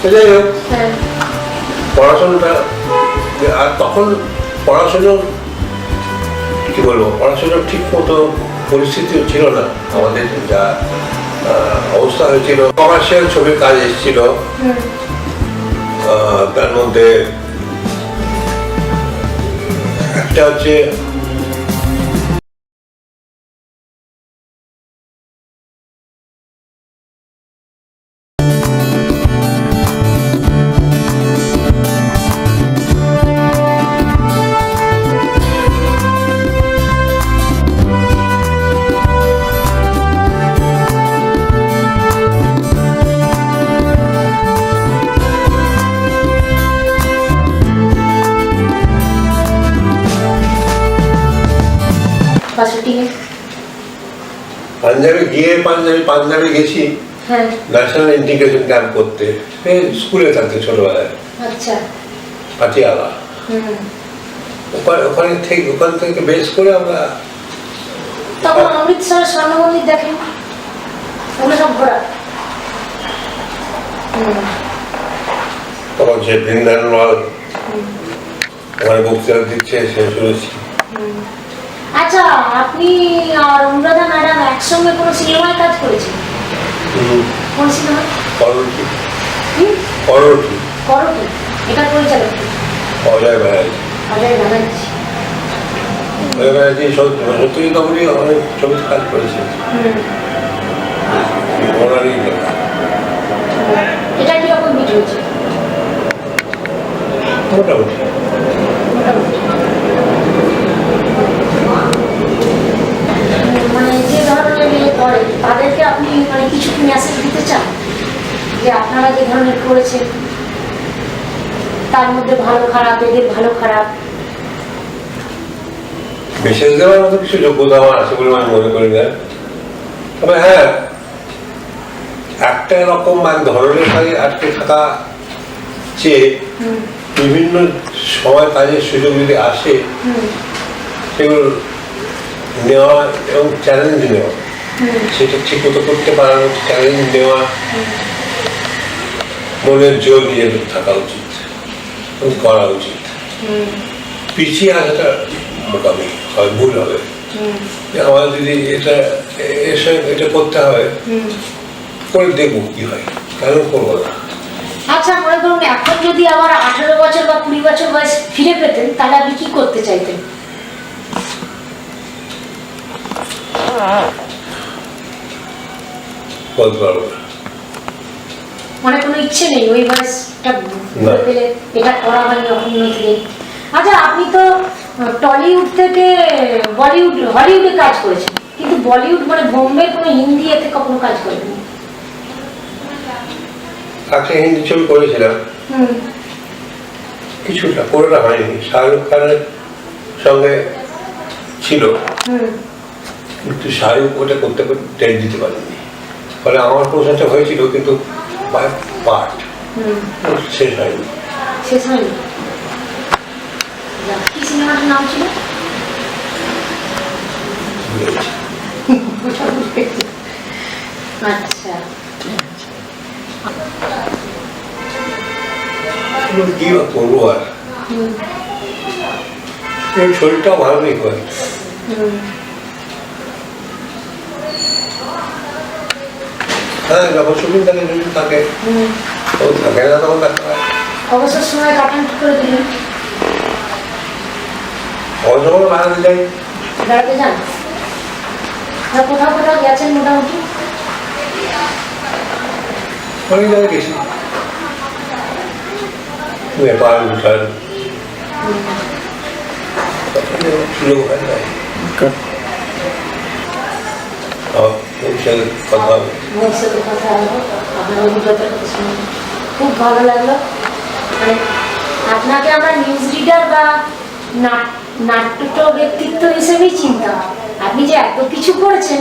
যাই হোক, পড়াশোনাটা আর তখন পড়াশোনা কি বলবো, পড়াশোনার ঠিক মতো পরিস্থিতিও ছিল না আমাদের, যা অবস্থা হয়েছিল। কমার্শিয়াল ছবির কাজ এসেছিল, তার মধ্যে একটা হচ্ছে পাঞ্জাবে গেছি ন্যাশনাল ইন্টিগ্রেশন ক্যাম্প করতে, স্কুলে থাকতে ছোটবেলায়, পাটিয়ালা। ওখান থেকে বেস করে আমরা তখন অমৃতসর স্বর্ণ মন্দির দেখেন, ওগুলো সব ঘোরা। তখন সে বৃন্দাবন ওখানে বক্তৃতা দিচ্ছে, সে শুনেছি। আচ্ছা, আপনি আর অনুরাধা ম্যাডাম একসঙ্গে কোনো সিনেমায় কাজ করেছেন? কোন সিনেমা? করোটি। করোটি? করোটি, এটা পরিচালক অজয় ব্যানার্জি। অজয় ব্যানার্জি। অজয় ব্যানার্জি সত্যজিৎ বাবুরই অনেক ছবিতে কাজ করেছে। এটা কিরকম বিট হয়েছে? মোটামুটি। মানে যে ধরনের মেয়ে করে তাদেরকে আপনি মানে কিছু মেসেজ দিতে চান যে আপনারা যে ধরনের করেছেন তার মধ্যে ভালো খারাপ, এদের ভালো খারাপ? মেসেজ দেওয়ার মতো কিছু যোগ্যতা আমার আছে বলে আমি মনে করি না। তবে হ্যাঁ, একটা রকম এক ধরনের কাজে আটকে থাকা চেয়ে বিভিন্ন সময় কাজের সুযোগ যদি আসে সেগুলো নেওয়া এবং চ্যালেঞ্জ নেওয়া, সেটা ঠিক মতো করতে পারার মতো চ্যালেঞ্জ নেওয়া, মনের জোর নিয়ে থাকা উচিত, করা উচিত। পিছিয়ে আসাটা মোটামুটি হয়, ভুল হবে। আমার যদি এটা করতে হবে, করে দেখবো কি হয়, কেন করবো না। আচ্ছা, মনে করুন এখন যদি আবার 18 বছর বা 20 বছর বয়স ফিরে পেতেন, তাহলে আপনি কি করতে চাইতেন? বলতে পারবো না। মানে কোনো ইচ্ছে নেই ওই বয়সটা পেলে এটা করা হয়নি অন্যদিকে? আচ্ছা, আপনি তো টলিউড থেকে বলিউড, হলিউডে কাজ করেছেন, কিন্তু বলিউড মানে বোম্বে কোনো হিন্দি এতে কখনো কাজ করেননি? একটা হিন্দি ছবি করেছিলাম, কিছুটা পুরোটা হয়নি। শাহরুখ খানের সঙ্গে ছিল, কিন্তু শাহরুখ ওটা করতে ডেট দিতে পারেনি, ফলে আমার প্রশংসা হয়েছিল, কিন্তু বাই পার্ট শেষ হয়নি। শেষ হয়নি? কি সিনেমাটার নাম ছিল? আচ্ছা, কি করবো আর, শরীরটাও ভালো নেই করে। হ্যাঁ, যখন শুটিং থাকে থাকে না, তখন দেখা হয়। অবসর সময় কাটান কি করে দিলেন? অবসর বেড়াতে যাই। বেড়াতে যান? কোথাও কোথাও গেছেন মোটামুটি? অনেক জায়গায় গেছি, নেপাল, ভুটান, সুযোগ হয় না। খুব ভালো লাগলো। মানে আপনাকে আমরা নিউজ রিডার বা নাট্য ব্যক্তিত্ব হিসেবেই চিন্তা, আপনি যে এত কিছু করেছেন